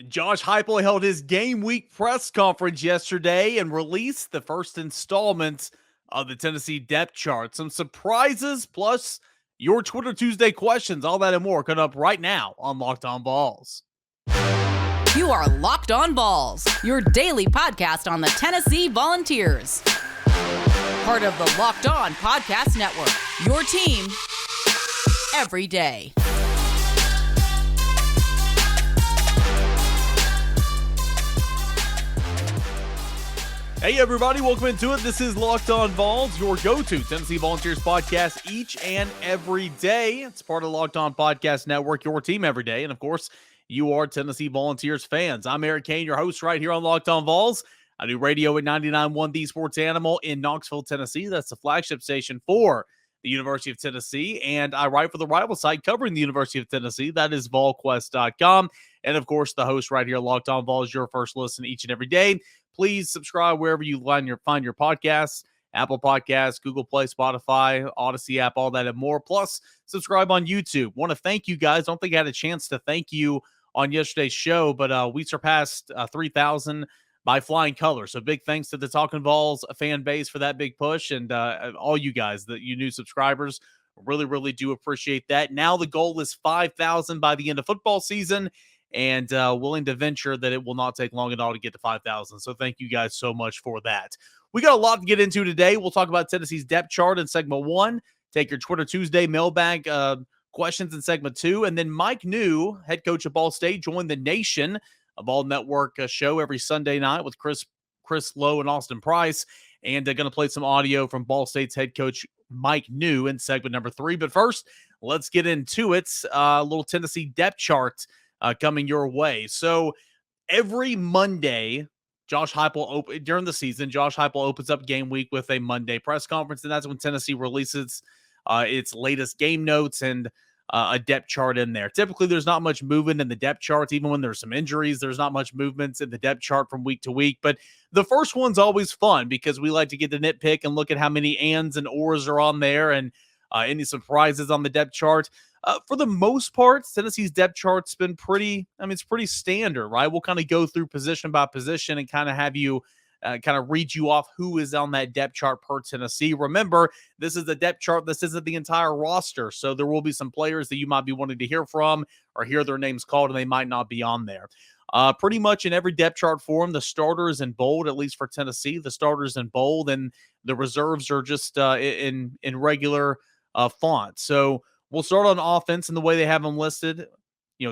Josh Heupel held his game week press conference yesterday and released the first installment of the Tennessee depth chart. Some surprises, plus your Twitter Tuesday questions, all that and more coming up right now on Locked On Vols. You are Locked On Vols, your daily podcast on the Tennessee Volunteers. Part of the Locked On Podcast Network, your team every day. Hey everybody, welcome into it. This is Locked On Vols, your go-to Tennessee Volunteers podcast each and every day. It's part of the Locked On Podcast Network, your team every day. And of course, you are Tennessee Volunteers fans. I'm Eric Kane, your host right here on Locked On Vols. I do radio at 99.1 The Sports Animal in Knoxville, Tennessee. That's the flagship station for the University of Tennessee. And I write for the rival site covering the University of Tennessee. That is volquest.com. And of course, the host right here, Locked On Vols, your first listen each and every day. Please subscribe wherever you find your podcasts, Apple Podcasts, Google Play, Spotify, Odyssey app, all that and more. Plus, subscribe on YouTube. Want to thank you guys. Don't think I had a chance to thank you on yesterday's show, but we surpassed 3,000 by flying colors. So big thanks to the Talking Vols fan base for that big push, and all you guys, you new subscribers. Really, really do appreciate that. Now the goal is 5,000 by the end of football season, and willing to venture that it will not take long at all to get to 5,000. So thank you guys so much for that. We got a lot to get into today. We'll talk about Tennessee's depth chart in segment 1, take your Twitter Tuesday mailbag questions in segment 2, and then Mike Neu, head coach of Ball State, joined the Nation, a Ball Network show every Sunday night with Chris Lowe and Austin Price, and going to play some audio from Ball State's head coach Mike Neu in segment number 3. But first, let's get into it. A little Tennessee depth chart coming your way. So every Monday, during the season, Josh Heupel opens up game week with a Monday press conference, and that's when Tennessee releases its latest game notes and a depth chart in there. Typically, there's not much movement in the depth charts. Even when there's some injuries, there's not much movements in the depth chart from week to week. But the first one's always fun because we like to get the nitpick and look at how many ands and ors are on there and any surprises on the depth chart. For the most part, Tennessee's depth chart's been it's pretty standard, right? We'll kind of go through position by position and kind of have you read you off who is on that depth chart per Tennessee. Remember, this is the depth chart. This isn't the entire roster. So there will be some players that you might be wanting to hear from or hear their names called, and they might not be on there. Pretty much in every depth chart form, the starter is in bold, at least for Tennessee. The starter's in bold, and the reserves are just in regular font. So we'll start on offense and the way they have them listed,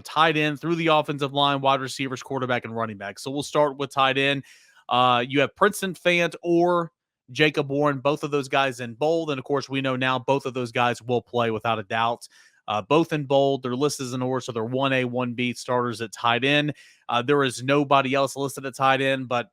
tight end through the offensive line, wide receivers, quarterback, and running back. So we'll start with tight end. You have Princeton Fant or Jacob Warren, both of those guys in bold. And of course, we know now both of those guys will play without a doubt. Both in bold. They're listed as an order, so they're 1A, 1B starters at tight end. There is nobody else listed at tight end, but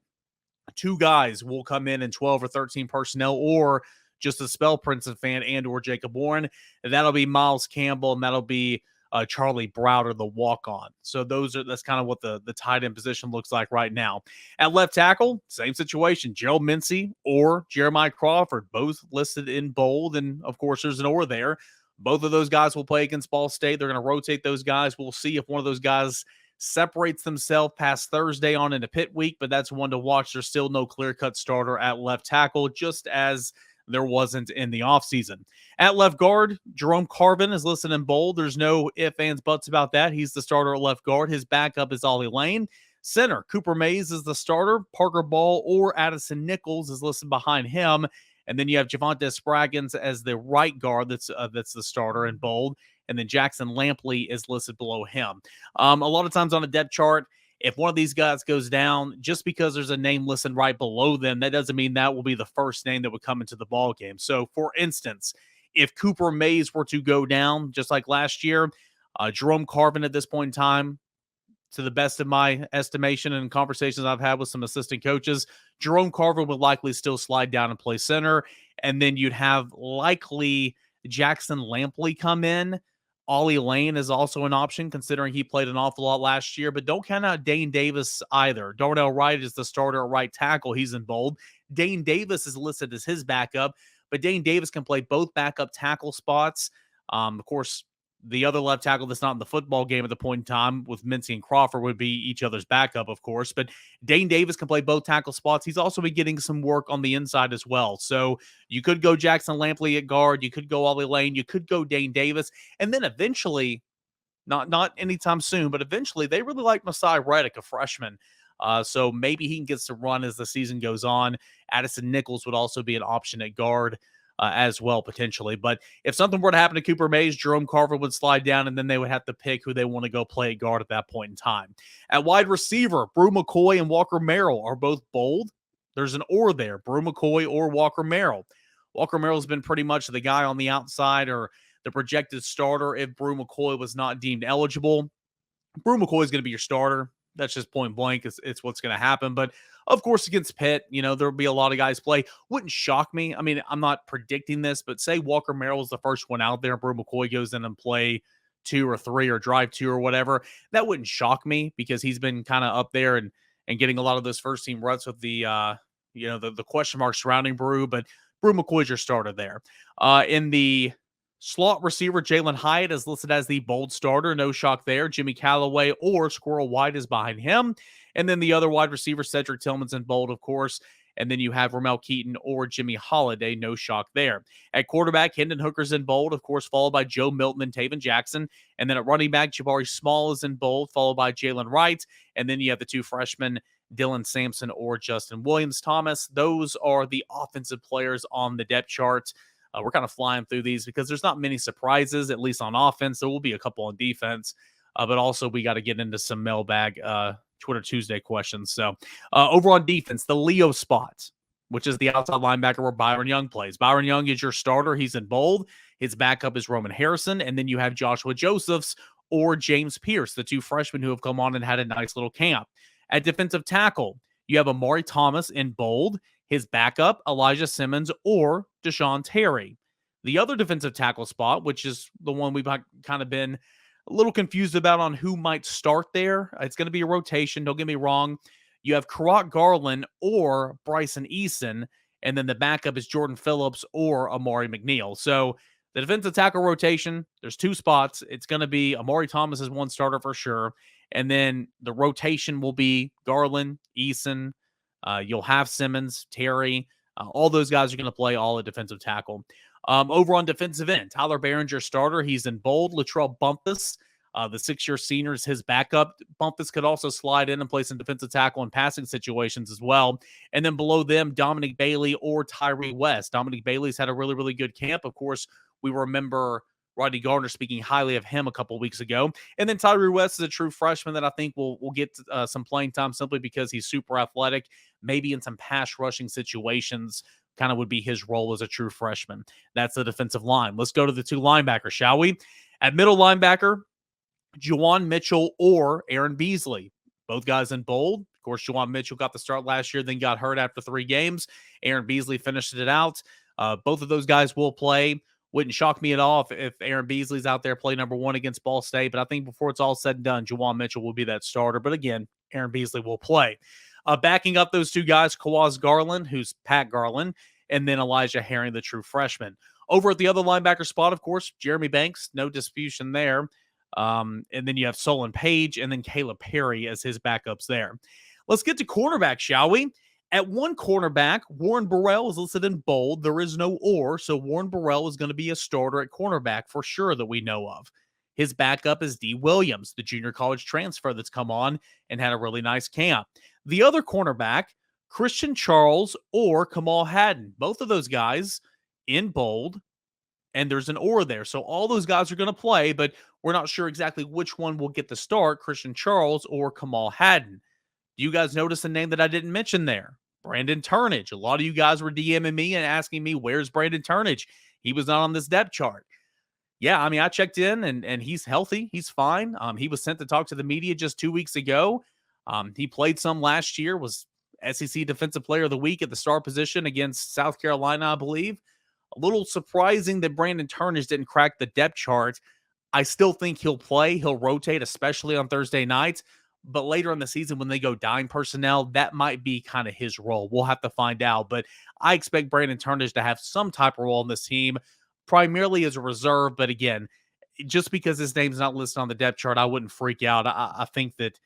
2 guys will come in 12 or 13 personnel, or just to spell Princeton Fant and or Jacob Warren. And that'll be Miles Campbell, and that'll be Charlie Browder, the walk-on. So that's kind of what the tight end position looks like right now. At left tackle, same situation. Gerald Mincey or Jeremiah Crawford, both listed in bold. And of course, there's an or there. Both of those guys will play against Ball State. They're going to rotate those guys. We'll see if one of those guys separates themselves past Thursday on into pit week, but that's one to watch. There's still no clear-cut starter at left tackle, just as there wasn't in the offseason. At left guard, Jerome Carvin is listed in bold. There's no ifs, ands, buts about that. He's the starter at left guard. His backup is Ollie Lane. Center, Cooper Mays is the starter. Parker Ball or Addison Nichols is listed behind him. And then you have Javonte Spraggins as the right guard that's the starter in bold. And then Jackson Lampley is listed below him. A lot of times on a depth chart, if one of these guys goes down, just because there's a name listed right below them, that doesn't mean that will be the first name that would come into the ball game. So, for instance, if Cooper Mays were to go down, just like last year, Jerome Carvin at this point in time, to the best of my estimation and conversations I've had with some assistant coaches, Jerome Carvin would likely still slide down and play center. And then you'd have likely Jackson Lampley come in. Ollie Lane is also an option, considering he played an awful lot last year, but don't count out Dane Davis either. Darnell Wright is the starter at right tackle. He's in bold. Dane Davis is listed as his backup, but Dane Davis can play both backup tackle spots. Of course, The other left tackle that's not in the football game at the point in time with Mincy and Crawford would be each other's backup, of course. But Dane Davis can play both tackle spots. He's also been getting some work on the inside as well. So you could go Jackson Lampley at guard. You could go Ollie Lane. You could go Dane Davis. And then eventually, not anytime soon, but eventually they really like Masai Reddick, a freshman. So maybe he can get some run as the season goes on. Addison Nichols would also be an option at guard as well, potentially. But if something were to happen to Cooper Mays, Jerome Carver would slide down, and then they would have to pick who they want to go play at guard at that point in time. At wide receiver, Brew McCoy and Walker Merrill are both bold. There's an or there, Brew McCoy or Walker Merrill. Walker Merrill's been pretty much the guy on the outside or the projected starter if Brew McCoy was not deemed eligible. Brew McCoy is going to be your starter. That's just point blank. It's what's going to happen. But of course, against Pitt, there'll be a lot of guys play. Wouldn't shock me. I mean, I'm not predicting this, but say Walker Merrill is the first one out there. Brew McCoy goes in and play 2 or 3 or drive 2 or whatever. That wouldn't shock me because he's been kind of up there and getting a lot of those first team reps with the question mark surrounding Brew. But Brew McCoy's your starter there. In the slot receiver, Jalen Hyatt is listed as the bold starter. No shock there. Jimmy Callaway or Squirrel White is behind him. And then the other wide receiver, Cedric Tillman's in bold, of course. And then you have Ramel Keaton or Jimmy Holiday. No shock there. At quarterback, Hendon Hooker's in bold, of course, followed by Joe Milton and Taven Jackson. And then at running back, Jabari Small is in bold, followed by Jalen Wright. And then you have the 2 freshmen, Dylan Sampson or Justin Williams-Thomas. Those are the offensive players on the depth chart. We're kind of flying through these because there's not many surprises, at least on offense. There will be a couple on defense, but also we got to get into some mailbag Twitter Tuesday questions. So over on defense, the Leo spot, which is the outside linebacker where Byron Young plays. Byron Young is your starter. He's in bold. His backup is Roman Harrison. And then you have Joshua Josephs or James Pierce, the 2 freshmen who have come on and had a nice little camp. At defensive tackle, you have Amari Thomas in bold. His backup, Elijah Simmons or Deshaun Terry. The other defensive tackle spot, which is the one we've kind of been a little confused about on who might start there. It's going to be a rotation. Don't get me wrong. You have Karat Garland or Bryson Eason, and then the backup is Jordan Phillips or Amari McNeil. So the defensive tackle rotation, there's 2 spots. It's going to be Amari Thomas as one starter for sure. And then the rotation will be Garland, Eason. You'll have Simmons, Terry. All those guys are going to play all at defensive tackle. Over on defensive end, Tyler Behringer, starter. He's in bold. Latrell Bumpus, the 6-year senior, is his backup. Bumpus could also slide in and play some defensive tackle in passing situations as well. And then below them, Dominic Bailey or Tyree West. Dominic Bailey's had a really, really good camp. Of course, we remember Rodney Gardner speaking highly of him a couple weeks ago. And then Tyree West is a true freshman that I think will get some playing time simply because he's super athletic, maybe in some pass rushing situations, kind of would be his role as a true freshman. That's the defensive line. Let's go to the 2 linebackers, shall we? At middle linebacker, Juwan Mitchell or Aaron Beasley. Both guys in bold. Of course, Juwan Mitchell got the start last year, then got hurt after 3 games. Aaron Beasley finished it out. Both of those guys will play. Wouldn't shock me at all if Aaron Beasley's out there play number 1 against Ball State. But I think before it's all said and done, Juwan Mitchell will be that starter. But again, Aaron Beasley will play. Backing up those 2 guys, Kawaz Garland, who's Pat Garland, and then Elijah Herring, the true freshman. Over at the other linebacker spot, of course, Jeremy Banks, no disputation there. And then you have Solon Page and then Caleb Perry as his backups there. Let's get to cornerback, shall we? At 1 cornerback, Warren Burrell is listed in bold. There is no or, so Warren Burrell is going to be a starter at cornerback for sure that we know of. His backup is D. Williams, the junior college transfer that's come on and had a really nice camp. The other cornerback, Christian Charles or Kamal Haddon. Both of those guys in bold, and there's an or there. So all those guys are going to play, but we're not sure exactly which one will get the start, Christian Charles or Kamal Haddon. Do you guys notice a name that I didn't mention there? Brandon Turnage. A lot of you guys were DMing me and asking me, where's Brandon Turnage? He was not on this depth chart. Yeah, I mean, I checked in and he's healthy. He's fine. He was sent to talk to the media just 2 weeks ago. He played some last year, was SEC Defensive Player of the Week at the star position against South Carolina, I believe. A little surprising that Brandon Turnage didn't crack the depth chart. I still think he'll play. He'll rotate, especially on Thursday nights. But later in the season, when they go dime personnel, that might be kind of his role. We'll have to find out. But I expect Brandon Turnage to have some type of role in this team, primarily as a reserve. But again, just because his name's not listed on the depth chart, I wouldn't freak out. I think that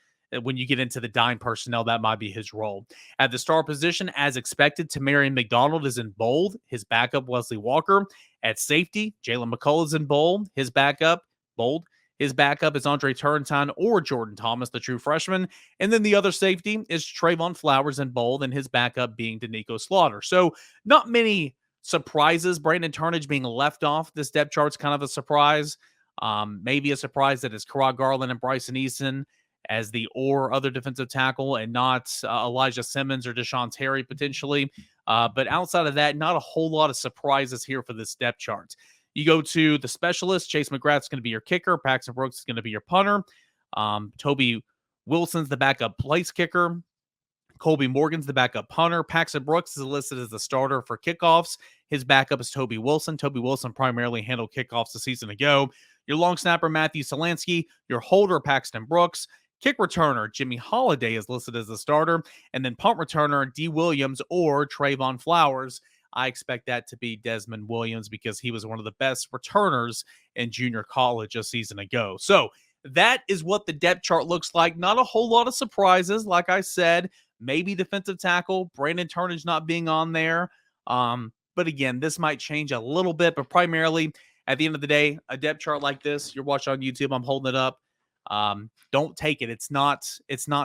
when you get into the dime personnel, that might be his role. At the star position, as expected, Tamarian McDonald is in bold. His backup, Wesley Walker. At safety, Jalen McCullough is in bold. His backup, bold. His backup is Andre Turrentine or Jordan Thomas, the true freshman. And then the other safety is Trayvon Flowers in bold, and his backup being Danico Slaughter. So not many surprises. Brandon Turnage being left off this depth chart's kind of a surprise. Maybe a surprise that it's Karad Garland and Bryson Eason as the or other defensive tackle and not Elijah Simmons or Deshaun Terry potentially. But outside of that, not a whole lot of surprises here for this depth chart. You go to the specialist. Chase McGrath's going to be your kicker. Paxton Brooks is going to be your punter. Toby Wilson's the backup place kicker. Colby Morgan's the backup punter. Paxton Brooks is listed as the starter for kickoffs. His backup is Toby Wilson. Toby Wilson primarily handled kickoffs a season ago. Your long snapper, Matthew Solansky. Your holder, Paxton Brooks. Kick returner, Jimmy Holiday is listed as the starter. And then punt returner, D. Williams or Trayvon Flowers. I expect that to be Desmond Williams because he was one of the best returners in junior college a season ago. So that is what the depth chart looks like. Not a whole lot of surprises. Like I said, maybe defensive tackle, Brandon Turnage not being on there. But again, this might change a little bit, but primarily at the end of the day, a depth chart like this, you're watching on YouTube, I'm holding it up. Don't take it. It's not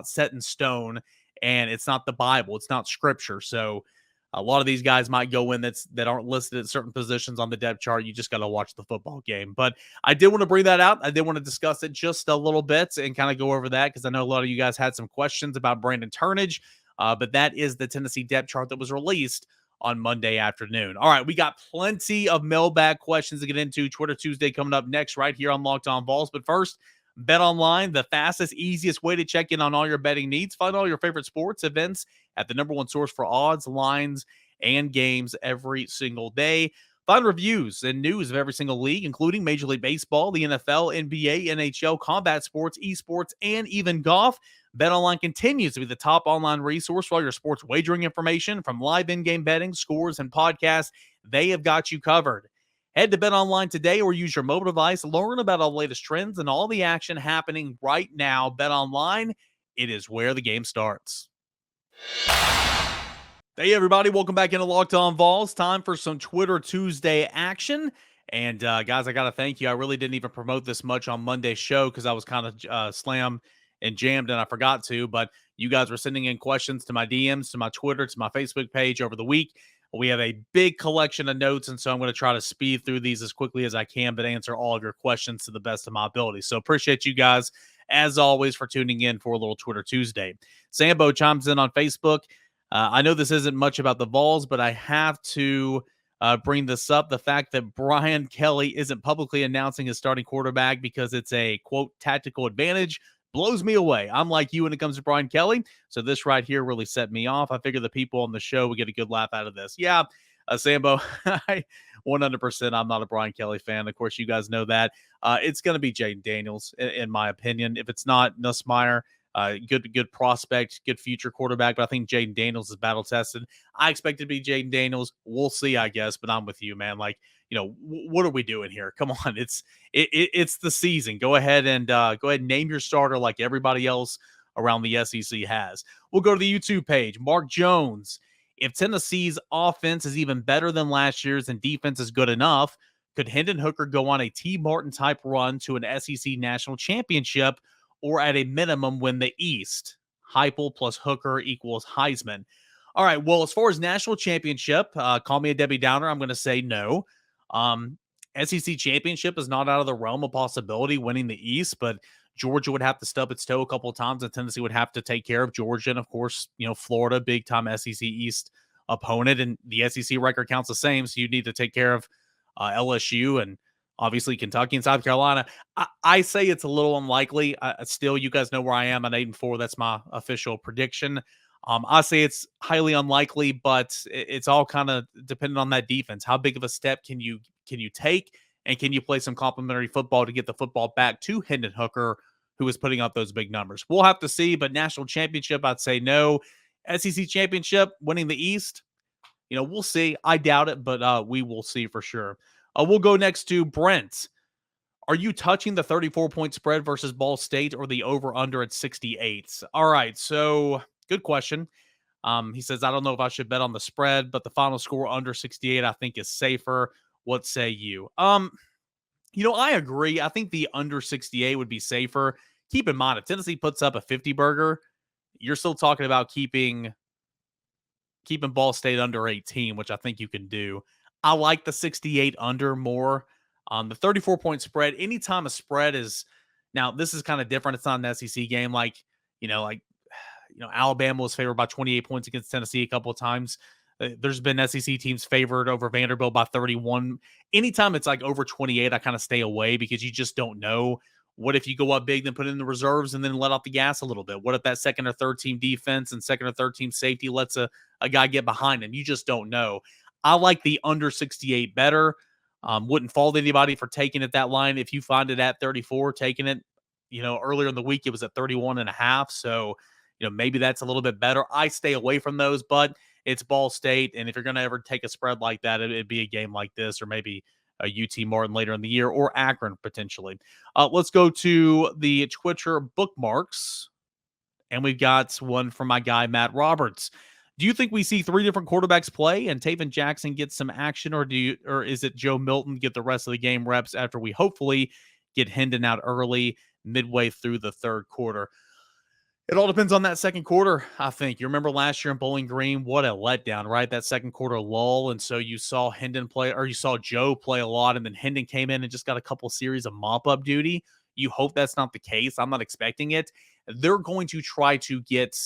set in stone, and it's not the Bible. It's not scripture. So a lot of these guys might go in that aren't listed at certain positions on the depth chart. You just got to watch the football game. But I did want to bring that out. I did want to discuss it just a little bit and kind of go over that because I know a lot of you guys had some questions about Brandon Turnage. But that is the Tennessee depth chart that was released on Monday afternoon. All right, we got plenty of mailbag questions to get into. Twitter Tuesday coming up next right here on Locked On Vols. But first, BetOnline, the fastest, easiest way to check in on all your betting needs. Find all your favorite sports events at the number one source for odds, lines, and games every single day. Find reviews and news of every single league, including Major League Baseball, the NFL, NBA, NHL, combat sports, esports, and even golf. BetOnline continues to be the top online resource for all your sports wagering information, from live in-game betting, scores, and podcasts. They have got you covered. Head to BetOnline today or use your mobile device. Learn about all the latest trends and all the action happening right now. BetOnline, it is where the game starts. Hey, everybody. Welcome back into Locked On Vols. Time for some Twitter Tuesday action. And, guys, I got to thank you. I really didn't even promote this much on Monday's show because I was kind of slammed and jammed and I forgot to. But you guys were sending in questions to my DMs, to my Twitter, to my Facebook page over the week. We have a big collection of notes, and so I'm going to try to speed through these as quickly as I can, but answer all of your questions to the best of my ability. So appreciate you guys, as always, for tuning in for a little Twitter Tuesday. Sambo chimes in on Facebook. I know this isn't much about the Vols, but I have to bring this up. The fact that Brian Kelly isn't publicly announcing his starting quarterback because it's a, quote, tactical advantage blows me away. I'm like you when it comes to Brian Kelly. So this right here really set me off. I figure the people on the show would get a good laugh out of this. Yeah, Sambo, 100%. I'm not a Brian Kelly fan. Of course, you guys know that. It's going to be Jaden Daniels, in my opinion. If it's not Nussmeier, good prospect, good future quarterback. But I think Jaden Daniels is battle tested. I expect it to be Jaden Daniels. We'll see, I guess. But I'm with you, man. Like, you know, what are we doing here? Come on, it's the season. Go ahead and name your starter like everybody else around the SEC has. We'll go to the YouTube page. Mark Jones. If Tennessee's offense is even better than last year's and defense is good enough, could Hendon Hooker go on a T. Martin type run to an SEC national championship, or at a minimum win the East? Heupel plus Hooker equals Heisman. All right. Well, as far as national championship, call me a Debbie Downer. I'm going to say no. SEC championship is not out of the realm of possibility, winning the East, but Georgia would have to stub its toe a couple of times, and Tennessee would have to take care of Georgia. And of course, you know, Florida, big time SEC East opponent, and the SEC record counts the same. So you need to take care of LSU and obviously Kentucky and South Carolina. I say it's a little unlikely. Still, you guys know where I am at 8-4. That's my official prediction. I say it's highly unlikely, but it's all kind of dependent on that defense. How big of a step can you take, and can you play some complimentary football to get the football back to Hendon Hooker, who is putting up those big numbers? We'll have to see, but national championship, I'd say no. SEC championship, winning the East, you know, we'll see. I doubt it, but we will see for sure. We'll go next to Brent. Are you touching the 34-point spread versus Ball State or the over-under at 68? All right, so good question. He says, I don't know if I should bet on the spread, but the final score under 68 I think is safer. What say you? I agree. I think the under 68 would be safer. Keep in mind, if Tennessee puts up a 50 burger, you're still talking about keeping Ball State under 18, which I think you can do. I like the 68 under more. The 34-point spread, anytime a spread is now, this is kind of different. It's not an SEC game Alabama was favored by 28 points against Tennessee a couple of times. There's been SEC teams favored over Vanderbilt by 31. Anytime it's like over 28, I kind of stay away because you just don't know. What if you go up big, then put in the reserves and then let off the gas a little bit? What if that second or third team defense and second or third team safety lets a guy get behind him? You just don't know. I like the under 68 better. Wouldn't fault anybody for taking it that line. If you find it at 34, taking it, earlier in the week, it was at 31.5. So, maybe that's a little bit better. I stay away from those, but it's Ball State. And if you're going to ever take a spread like that, it'd be a game like this, or maybe a UT Martin later in the year, or Akron potentially. Let's go to the Twitter bookmarks. And we've got one from my guy, Matt Roberts. Do you think we see three different quarterbacks play and Taven Jackson gets some action, or is it Joe Milton get the rest of the game reps after we hopefully get Hendon out early midway through the third quarter? It all depends on that second quarter, I think. You remember last year in Bowling Green, what a letdown, right? That second quarter lull. And so you saw Hendon play, or you saw Joe play a lot, and then Hendon came in and just got a couple series of mop-up duty. You hope that's not the case. I'm not expecting it. They're going to try to get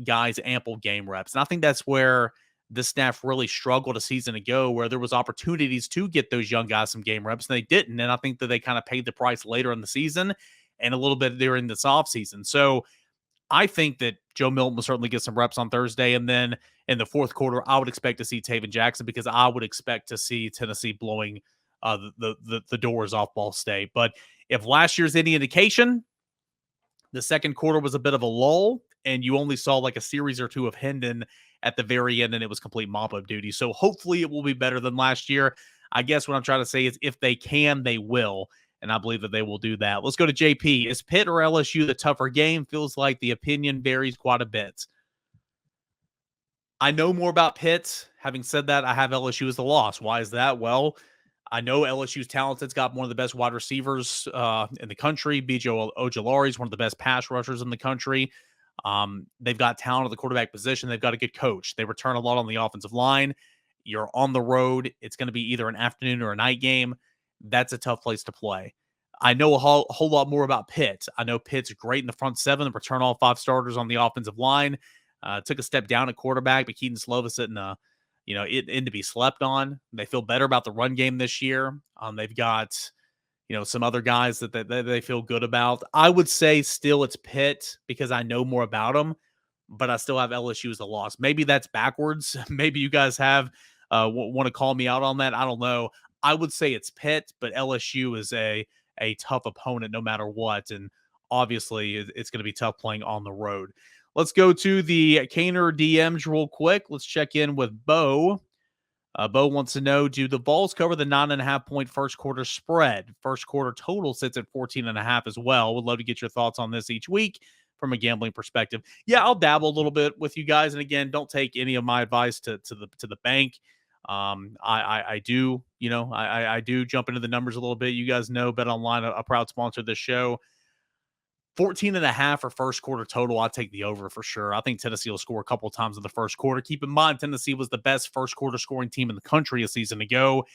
guys ample game reps. And I think that's where the staff really struggled a season ago, where there was opportunities to get those young guys some game reps, and they didn't. And I think that they kind of paid the price later in the season and a little bit during this offseason. So I think that Joe Milton will certainly get some reps on Thursday. And then in the fourth quarter, I would expect to see Taven Jackson, because I would expect to see Tennessee blowing the doors off Ball State. But if last year's any indication, the second quarter was a bit of a lull, and you only saw like a series or two of Hendon at the very end, and it was complete mop-up duty. So hopefully it will be better than last year. I guess what I'm trying to say is if they can, they will. And I believe that they will do that. Let's go to JP. Is Pitt or LSU the tougher game? Feels like the opinion varies quite a bit. I know more about Pitt. Having said that, I have LSU as the loss. Why is that? Well, I know LSU's talented. It's got one of the best wide receivers in the country. B.J. Ojulari is one of the best pass rushers in the country. They've got talent at the quarterback position. They've got a good coach. They return a lot on the offensive line. You're on the road. It's going to be either an afternoon or a night game. That's a tough place to play. I know a whole lot more about Pitt. I know Pitt's great in the front seven, return all five starters on the offensive line. Took a step down at quarterback, but Keaton Slovis in to be slept on. They feel better about the run game this year. They've got, some other guys that they feel good about. I would say still it's Pitt because I know more about them, but I still have LSU as a loss. Maybe that's backwards. Maybe you guys have want to call me out on that. I don't know. I would say it's Pitt, but LSU is a tough opponent no matter what. And obviously it's going to be tough playing on the road. Let's go to the Caner DMs real quick. Let's check in with Bo. Bo wants to know, do the Vols cover the 9.5-point first quarter spread? First quarter total sits at 14.5 as well. Would love to get your thoughts on this each week from a gambling perspective. Yeah, I'll dabble a little bit with you guys. And again, don't take any of my advice to the bank. I do, I do jump into the numbers a little bit. You guys know BetOnline, a proud sponsor of this show. 14.5 for first quarter total. I take the over for sure. I think Tennessee will score a couple times in the first quarter. Keep in mind, Tennessee was the best first quarter scoring team in the country a season ago.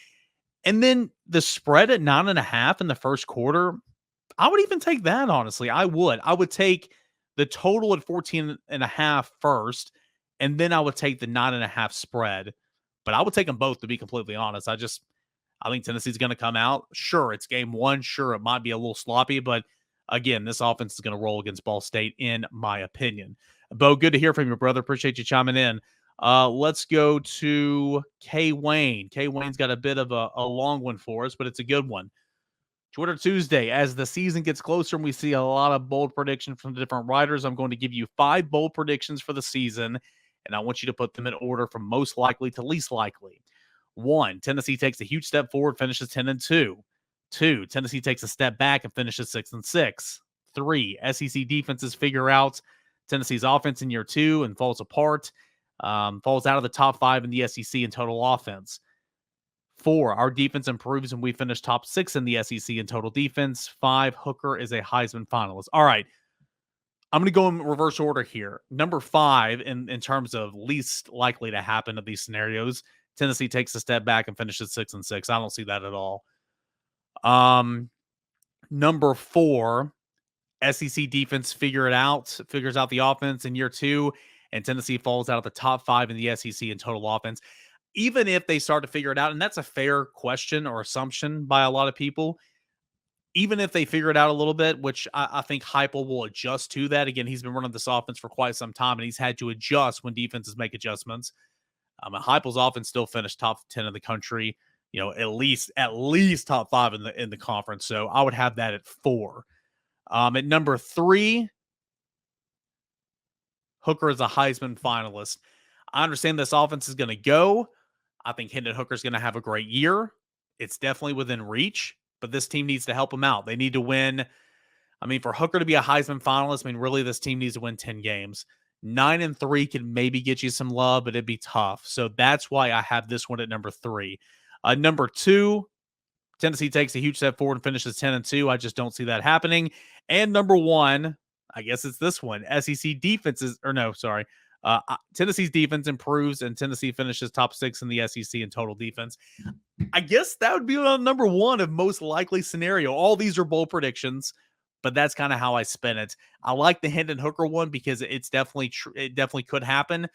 And then the spread at 9.5 in the first quarter, I would even take that, honestly. I would take the total at 14.5 first, and then I would take the 9.5 spread. But I would take them both, to be completely honest. I think Tennessee's going to come out. Sure, it's game one. Sure, it might be a little sloppy, but again, this offense is going to roll against Ball State, in my opinion. Bo, good to hear from you, brother. Appreciate you chiming in. Let's go to K. Wayne. K. Wayne's got a bit of a long one for us, but it's a good one. Twitter Tuesday, as the season gets closer and we see a lot of bold predictions from different writers, I'm going to give you 5 bold predictions for the season, and I want you to put them in order from most likely to least likely. 1, Tennessee takes a huge step forward, finishes 10-2. 2, Tennessee takes a step back and finishes 6-6. 3, SEC defenses figure out Tennessee's offense in year 2 and falls apart, falls out of the top 5 in the SEC in total offense. 4, our defense improves and we finish top 6 in the SEC in total defense. 5, Hooker is a Heisman finalist. All right, I'm going to go in reverse order here. Number 5, in terms of least likely to happen of these scenarios, Tennessee takes a step back and finishes 6-6. I don't see that at all. Number 4, SEC defense figures out the offense in year 2, and Tennessee falls out of the top 5 in the SEC in total offense. Even if they start to figure it out, and that's a fair question or assumption by a lot of people, even if they figure it out a little bit, which I think Heupel will adjust to that. Again, he's been running this offense for quite some time, and he's had to adjust when defenses make adjustments. Heupel's offense still finished top 10 in the country, at least top 5 in the conference. So I would have that at 4. At number 3, Hooker is a Heisman finalist. I understand this offense is going to go. I think Hendon Hooker is going to have a great year. It's definitely within reach, but this team needs to help him out. They need to win. I mean, for Hooker to be a Heisman finalist, really this team needs to win 10 games. 9-3 can maybe get you some love, but it'd be tough. So that's why I have this one at number 3. Number 2, Tennessee takes a huge step forward and finishes 10-2. I just don't see that happening. And number 1, I guess it's this one. SEC defenses, Tennessee's defense improves and Tennessee finishes top 6 in the SEC in total defense. I guess that would be on number 1 of most likely scenario. All these are bold predictions, but that's kind of how I spin it. I like the Hendon Hooker one because it's definitely it definitely could happen.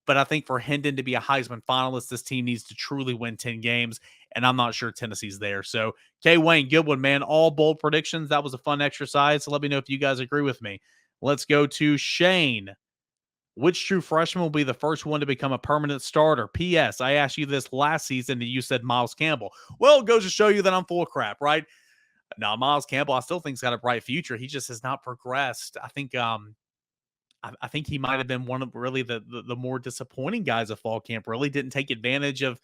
But I think for Hendon to be a Heisman finalist, this team needs to truly win 10 games, and I'm not sure Tennessee's there. So, K. Wayne, good one, man. All bold predictions. That was a fun exercise. So let me know if you guys agree with me. Let's go to Shane. Which true freshman will be the first one to become a permanent starter? P.S. I asked you this last season, and you said Miles Campbell. Well, it goes to show you that I'm full of crap, right? Now, Miles Campbell, I still think he's got a bright future. He just has not progressed. I think he might have been one of really the more disappointing guys of fall camp. Really didn't take advantage of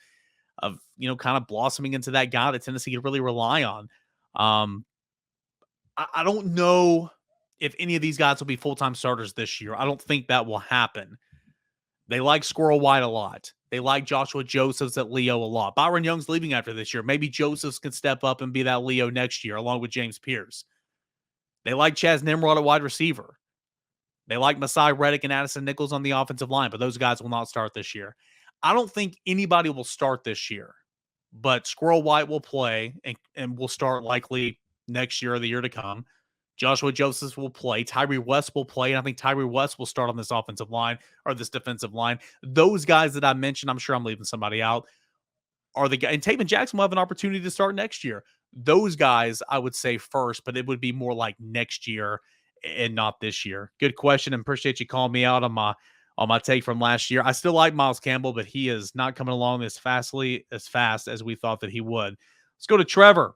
kind of blossoming into that guy that Tennessee could really rely on. I don't know if any of these guys will be full-time starters this year. I don't think that will happen. They like Squirrel White a lot. They like Joshua Josephs at Leo a lot. Byron Young's leaving after this year. Maybe Josephs can step up and be that Leo next year along with James Pierce. They like Chaz Nimrod at wide receiver. They like Masai Reddick and Addison Nichols on the offensive line, but those guys will not start this year. I don't think anybody will start this year, but Squirrel White will play and will start likely next year or the year to come. Joshua Josephs will play. Tyree West will play, and I think Tyree West will start on this offensive line or this defensive line. Those guys that I mentioned, I'm sure I'm leaving somebody out, are the guys. And Taven Jackson will have an opportunity to start next year. Those guys, I would say first, but it would be more like next year and not this year. Good question, and appreciate you calling me out on my take from last year. I still like Miles Campbell, but he is not coming along as fast as we thought that he would. Let's go to Trevor.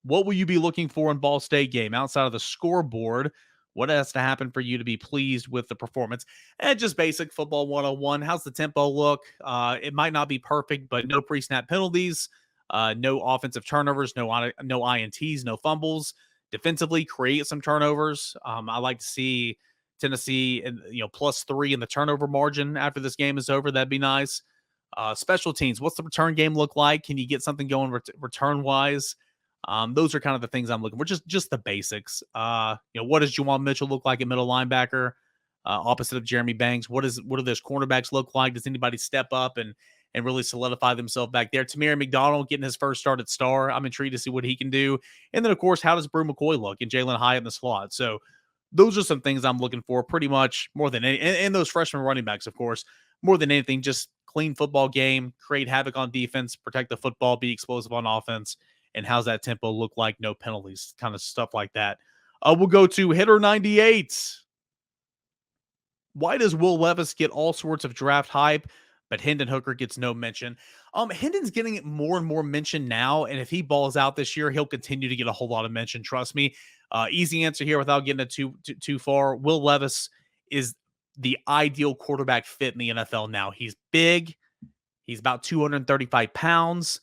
What will you be looking for in Ball State game outside of the scoreboard? What has to happen for you to be pleased with the performance? And just basic football 101. How's the tempo look? It might not be perfect, but no pre-snap penalties, no offensive turnovers, no INTs, no fumbles. Defensively, create some turnovers. I like to see Tennessee and +3 in the turnover margin after this game is over. That'd be nice. Special teams. What's the return game look like? Can you get something going return wise? Those are kind of the things I'm looking for. Just the basics. What does Juwan Mitchell look like at middle linebacker, opposite of Jeremy Banks? What do those cornerbacks look like? Does anybody step up and really solidify themselves back there? Tamir McDonald getting his first start at star. I'm intrigued to see what he can do. And then, of course, how does Brew McCoy look and Jalen Hyatt in the slot? So those are some things I'm looking for pretty much more than any. And those freshman running backs, of course, more than anything, just clean football game, create havoc on defense, protect the football, be explosive on offense. And how's that tempo look like? No penalties, kind of stuff like that. We'll go to Hitter 98. Why does Will Levis get all sorts of draft hype, but Hendon Hooker gets no mention? Hendon's getting more and more mention now, and if he balls out this year, he'll continue to get a whole lot of mention. Trust me. Easy answer here without getting it too far. Will Levis is the ideal quarterback fit in the NFL now. He's big. He's about 235 pounds.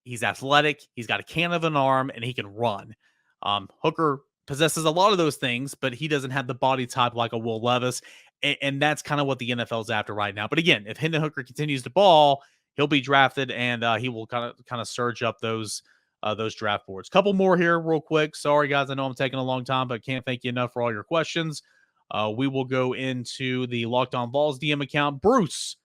He's athletic. He's got a can of an arm, and he can run. Hooker possesses a lot of those things, but he doesn't have the body type like a Will Levis. And that's kind of what the NFL's after right now. But again, if Hendon Hooker continues to ball, he'll be drafted, and he will kind of surge up those draft boards. Couple more here real quick. Sorry, guys. I know I'm taking a long time, but can't thank you enough for all your questions. We will go into the Locked On Vols DM account. Bruce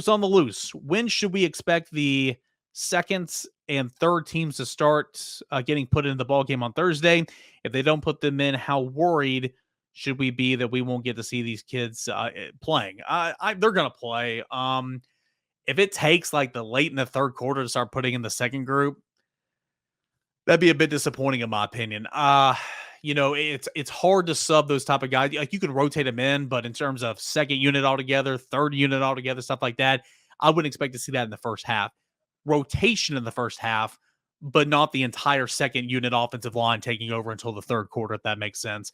on the loose. When should we expect the second and third teams to start getting put into the ball game on Thursday? If they don't put them in, how worried should we be that we won't get to see these kids playing? They're going to play. If it takes like the late in the third quarter to start putting in the second group, that'd be a bit disappointing in my opinion. It's hard to sub those type of guys. Like, you can rotate them in, but in terms of second unit altogether, third unit altogether, stuff like that, I wouldn't expect to see that in the first half. Rotation in the first half, but not the entire second unit offensive line taking over until the third quarter, if that makes sense.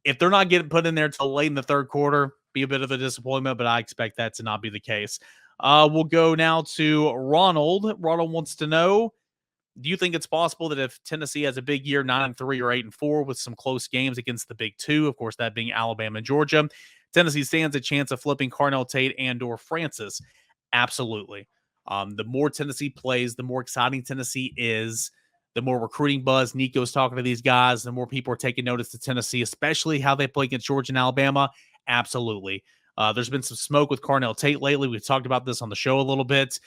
If they're not getting put in there till late in the third quarter, be a bit of a disappointment, but I expect that to not be the case. We'll go now to Ronald. Ronald wants to know, do you think it's possible that if Tennessee has a big year, 9-3 or 8-4 with some close games against the big two, of course, that being Alabama and Georgia, Tennessee stands a chance of flipping Carnell Tate and/or Francis? Absolutely. The more Tennessee plays, the more exciting Tennessee is, the more recruiting buzz Nico's talking to these guys, the more people are taking notice to Tennessee, especially how they play against Georgia and Alabama. Absolutely. There's been some smoke with Carnell Tate lately. We've talked about this on the show a little bit.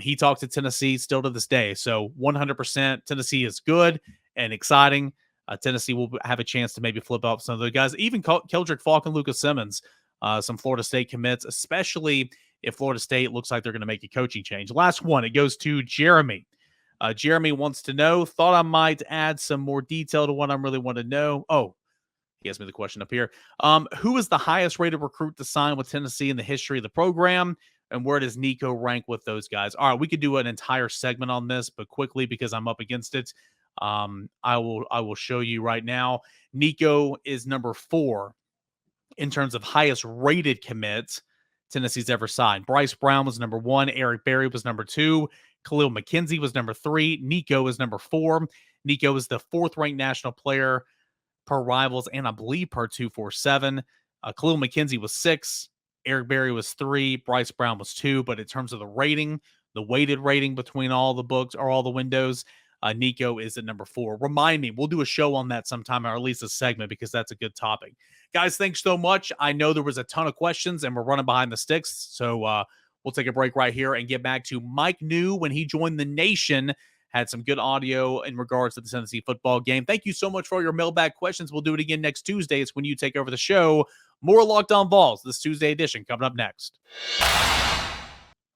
He talked to Tennessee still to this day. So 100% Tennessee is good and exciting. Tennessee will have a chance to maybe flip up some of the guys, even Keldrick Falk and Lucas Simmons, some Florida State commits, especially if Florida State looks like they're going to make a coaching change. Last one, it goes to Jeremy. Jeremy wants to know, thought I might add some more detail to what I really want to know. Oh, he asked me the question up here. Who is the highest rated recruit to sign with Tennessee in the history of the program? And where does Nico rank with those guys? All right, we could do an entire segment on this, but quickly, because I'm up against it, I will show you right now. Nico is number 4 in terms of highest rated commits Tennessee's ever signed. Bryce Brown was number 1. Eric Berry was number 2. Khalil McKenzie was number 3. Nico is number 4. Nico is the 4th ranked national player per Rivals, and I believe per 247. Khalil McKenzie was 6. Eric Berry was 3. Bryce Brown was 2. But in terms of the rating, the weighted rating between all the books or all the windows, Nico is at number 4. Remind me, we'll do a show on that sometime, or at least a segment, because that's a good topic. Guys, thanks so much. I know there was a ton of questions, and we're running behind the sticks. So we'll take a break right here and get back to Mike Neu when he joined the nation. Had some good audio in regards to the Tennessee football game. Thank you so much for all your mailbag questions. We'll do it again next Tuesday. It's when you take over the show. More Locked On Vols, this Tuesday edition, coming up next.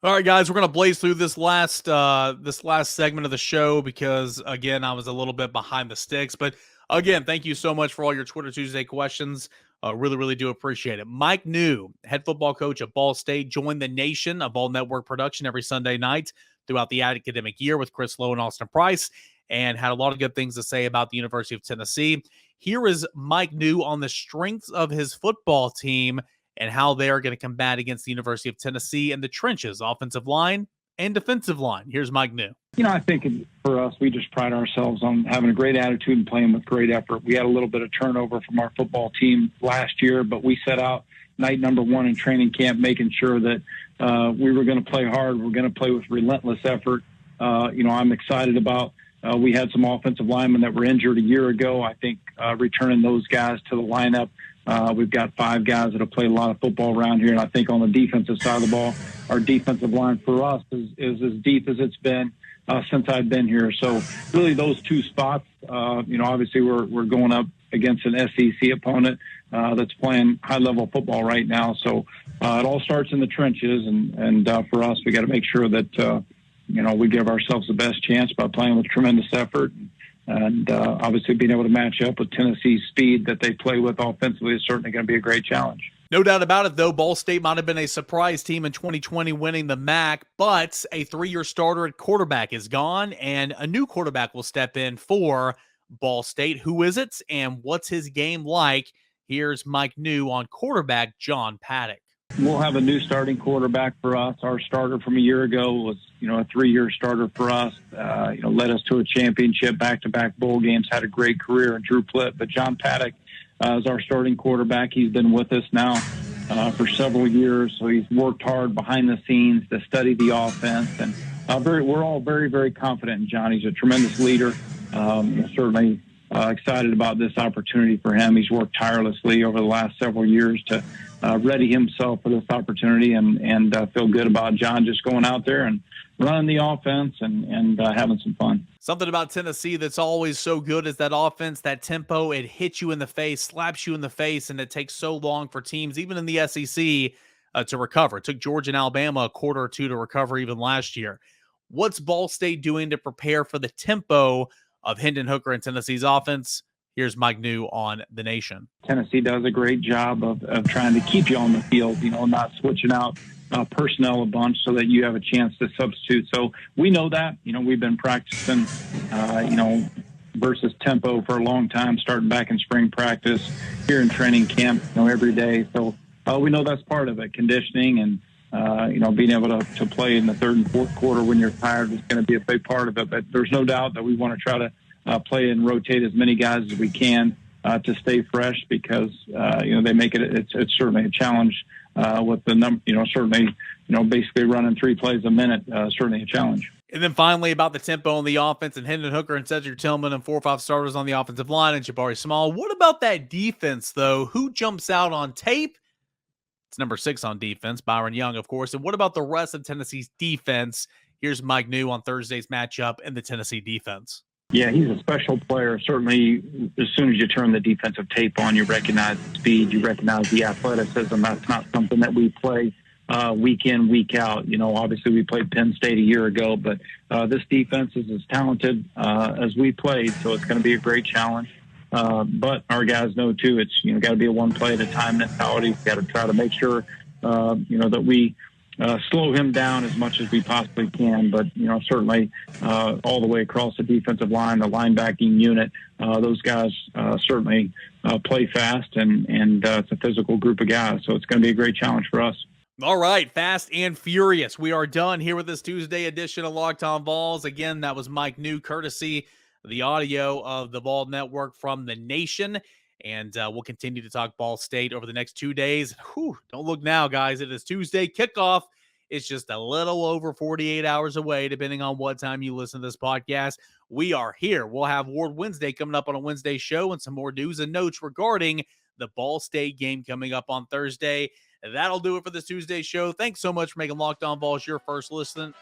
All right, guys, we're going to blaze through this last segment of the show because, again, I was a little bit behind the sticks. But, again, thank you so much for all your Twitter Tuesday questions. Really, really do appreciate it. Mike Neu, head football coach at Ball State, joined the nation of Ball Network production every Sunday night throughout the academic year with Chris Lowe and Austin Price, and had a lot of good things to say about the University of Tennessee. Here is Mike Neu on the strengths of his football team and how they are going to combat against the University of Tennessee in the trenches, offensive line and defensive line. Here's Mike Neu. I think for us, we just pride ourselves on having a great attitude and playing with great effort. We had a little bit of turnover from our football team last year, but we set out night number 1 in training camp, making sure that we were going to play hard. We're going to play with relentless effort. I'm excited about we had some offensive linemen that were injured a year ago. I think returning those guys to the lineup, we've got 5 guys that have played a lot of football around here. And I think on the defensive side of the ball, our defensive line for us is as deep as it's been since I've been here. So really those 2 spots, obviously we're going up against an SEC opponent that's playing high-level football right now. So it all starts in the trenches, and for us, we got to make sure that, we give ourselves the best chance by playing with tremendous effort. And obviously being able to match up with Tennessee's speed that they play with offensively is certainly going to be a great challenge. No doubt about it, though. Ball State might have been a surprise team in 2020 winning the MAC, but a 3-year starter at quarterback is gone, and a new quarterback will step in for Ball State. Who is it, and what's his game like? Here's Mike Neu on quarterback John Paddock. we'll have a new starting quarterback for us. Our starter from a year ago was, a 3-year starter for us. Led us to a championship, back-to-back bowl games, had a great career in Drew Plitt. But John Paddock is our starting quarterback. He's been with us now for several years, so he's worked hard behind the scenes to study the offense. And we're all very, very confident in John. He's a tremendous leader. Certainly excited about this opportunity for him. He's worked tirelessly over the last several years to ready himself for this opportunity, and feel good about John just going out there and running the offense and having some fun. Something about Tennessee that's always so good is that offense, that tempo. It hits you in the face, slaps you in the face, and it takes so long for teams, even in the SEC, to recover. It took Georgia and Alabama a quarter or two to recover even last year. What's Ball State doing to prepare for the tempo of Hendon Hooker and Tennessee's offense? Here's Mike Neu on The Nation. Tennessee does a great job of trying to keep you on the field, not switching out personnel a bunch so that you have a chance to substitute. So we know that, we've been practicing, versus tempo for a long time, starting back in spring practice, here in training camp, every day. So we know that's part of it, conditioning and, being able to play in the third and fourth quarter when you're tired is going to be a big part of it. But there's no doubt that we want to try to play and rotate as many guys as we can to stay fresh because, they make it's certainly a challenge with the number, basically running 3 plays a minute, certainly a challenge. And then finally about the tempo on the offense and Hendon Hooker and Cedric Tillman and 4 or 5 starters on the offensive line and Jabari Small. What about that defense, though? Who jumps out on tape? It's number 6 on defense, Byron Young, of course. And what about the rest of Tennessee's defense? Here's Mike Neu on Thursday's matchup in the Tennessee defense. Yeah, he's a special player. Certainly, as soon as you turn the defensive tape on, you recognize the speed, you recognize the athleticism. That's not something that we play week in, week out. Obviously we played Penn State a year ago, but this defense is as talented as we played, so it's going to be a great challenge. But our guys know, too, it's got to be a one play at a time mentality. We've got to try to make sure, that we slow him down as much as we possibly can. But, certainly all the way across the defensive line, the linebacking unit, those guys certainly play fast, and it's a physical group of guys. So it's going to be a great challenge for us. All right, fast and furious. We are done here with this Tuesday edition of Locked On Vols. Again, that was Mike Neu, courtesy the audio of the Ball Network from The Nation. And we'll continue to talk Ball State over the next 2 days. Whew, don't look now, guys. It is Tuesday kickoff. It's just a little over 48 hours away, depending on what time you listen to this podcast. We are here. We'll have Ward Wednesday coming up on a Wednesday show and some more news and notes regarding the Ball State game coming up on Thursday. That'll do it for this Tuesday show. Thanks so much for making Locked On Vols your first listen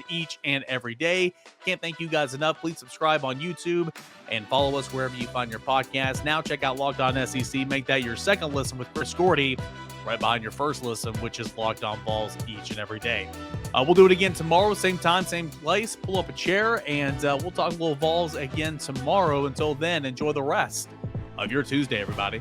each and every day. Can't thank you guys enough. Please subscribe on YouTube and follow us wherever you find your podcast. Now check out Locked On SEC. Make that your second listen with Chris Gordy, right behind your first listen, which is Locked On Vols each and every day. We'll do it again tomorrow, same time, same place. Pull up a chair, and we'll talk a little Vols again tomorrow. Until then, enjoy the rest of your Tuesday, everybody.